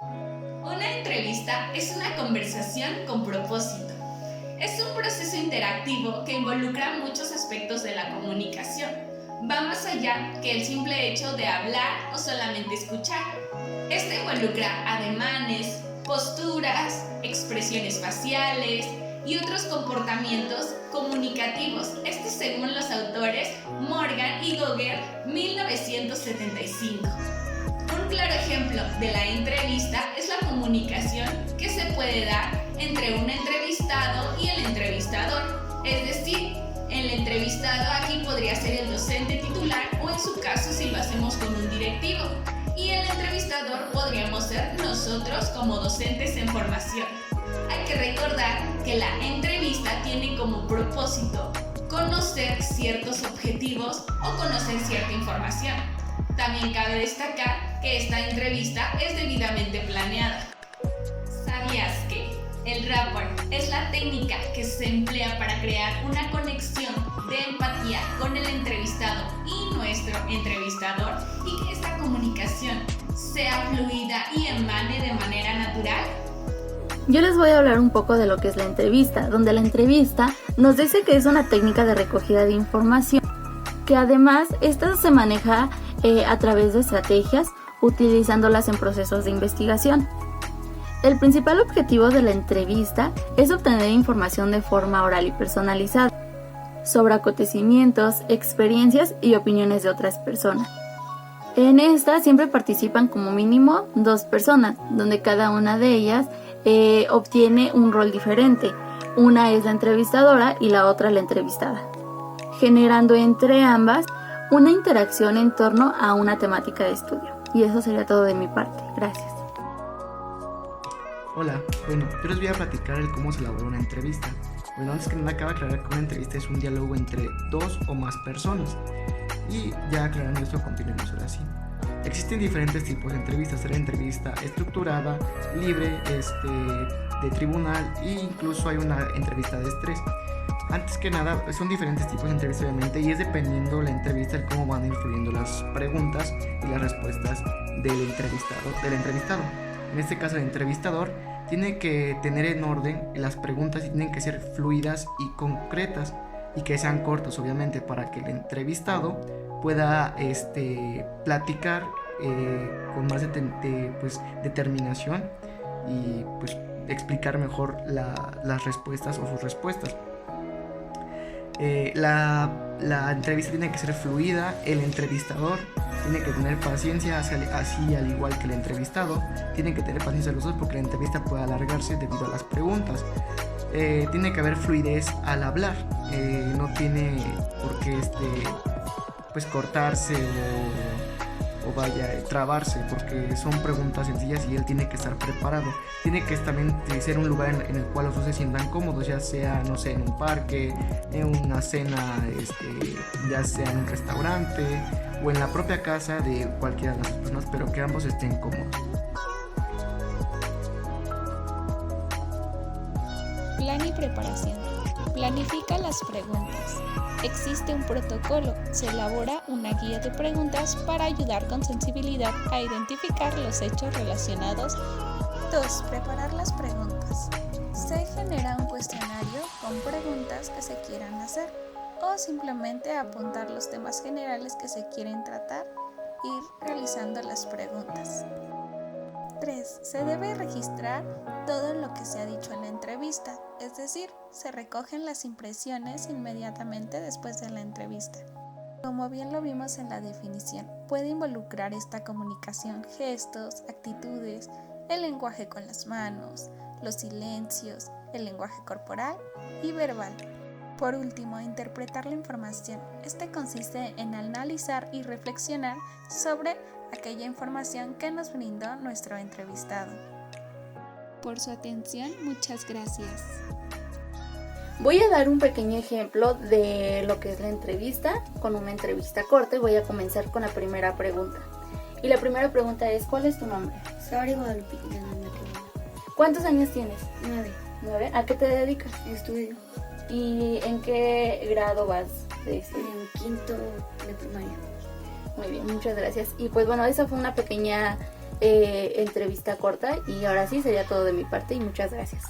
Una entrevista es una conversación con propósito. Es un proceso interactivo que involucra muchos aspectos de la comunicación. Va más allá que el simple hecho de hablar o solamente escuchar. Esto involucra ademanes, posturas, expresiones faciales y otros comportamientos comunicativos. Esto según los autores Morgan y Gogger, 1975. Un claro ejemplo de la entrevista es la comunicación que se puede dar entre un entrevistado y el entrevistador. Es decir, el entrevistado aquí podría ser el docente titular o en su caso si lo hacemos con un directivo. Y el entrevistador podríamos ser nosotros como docentes en formación. Hay que recordar que la entrevista tiene como propósito conocer ciertos objetivos o conocer cierta información. También cabe destacar que esta entrevista es debidamente planeada. ¿Sabías que el rapport es la técnica que se emplea para crear una conexión de empatía con el entrevistado y nuestro entrevistador y que esta comunicación sea fluida y emane de manera natural? Yo les voy a hablar un poco de lo que es la entrevista, donde la entrevista nos dice que es una técnica de recogida de información, que además esta se maneja a través de estrategias, utilizándolas en procesos de investigación. El principal objetivo de la entrevista es obtener información de forma oral y personalizada sobre acontecimientos, experiencias y opiniones de otras personas. En esta siempre participan como mínimo 2 personas, donde cada una de ellas obtiene un rol diferente. Una es la entrevistadora y la otra la entrevistada, generando entre ambas una interacción en torno a una temática de estudio. Y eso sería todo de mi parte. Gracias. Hola, yo les voy a platicar el cómo se elabora una entrevista. Antes que nada cabe aclarar que una entrevista es un diálogo entre 2 o más personas. Y ya aclarando esto, continuemos ahora sí. Existen diferentes tipos de entrevistas. La entrevista estructurada, libre, de tribunal e incluso hay una entrevista de estrés. Antes que nada, son diferentes tipos de entrevistas obviamente y es dependiendo la entrevista el cómo van influyendo las preguntas y las respuestas del entrevistado. En este caso el entrevistador tiene que tener en orden las preguntas y tienen que ser fluidas y concretas y que sean cortas obviamente para que el entrevistado pueda platicar con más determinación y pues explicar mejor las respuestas o sus respuestas. La entrevista tiene que ser fluida, el entrevistador tiene que tener paciencia, así al igual que el entrevistado, tienen que tener paciencia los dos porque la entrevista puede alargarse debido a las preguntas. Tiene que haber fluidez al hablar, no tiene por qué cortarse o trabarse porque son preguntas sencillas y él tiene que estar preparado. Tiene que también ser un lugar en el cual los dos se sientan cómodos, ya sea, no sé, en un parque, en una cena, ya sea en un restaurante o en la propia casa de cualquiera de las personas, pero que ambos estén cómodos. Plan y preparación. Planifica las preguntas. Existe un protocolo, se elabora una guía de preguntas para ayudar con sensibilidad a identificar los hechos relacionados. 2. Preparar las preguntas. Se genera un cuestionario con preguntas que se quieran hacer o simplemente apuntar los temas generales que se quieren tratar e ir realizando las preguntas. 3. Se debe registrar todo lo que se ha dicho en la entrevista, es decir, se recogen las impresiones inmediatamente después de la entrevista. Como bien lo vimos en la definición, puede involucrar esta comunicación gestos, actitudes, el lenguaje con las manos, los silencios, el lenguaje corporal y verbal. Por último, interpretar la información. Este consiste en analizar y reflexionar sobre aquella información que nos brindó nuestro entrevistado. Por su atención, muchas gracias. Voy a dar un pequeño ejemplo de lo que es la entrevista con una entrevista corta y voy a comenzar con la primera pregunta. Y la primera pregunta es, ¿cuál es tu nombre? Saori Guadalupe Quintana. ¿Cuántos años tienes? 9. 9. ¿A qué te dedicas? Estudio ¿Y en qué grado vas? en quinto de primaria. Muy bien, muchas gracias. Y pues bueno, esa fue una pequeña entrevista corta y ahora sí sería todo de mi parte y muchas gracias.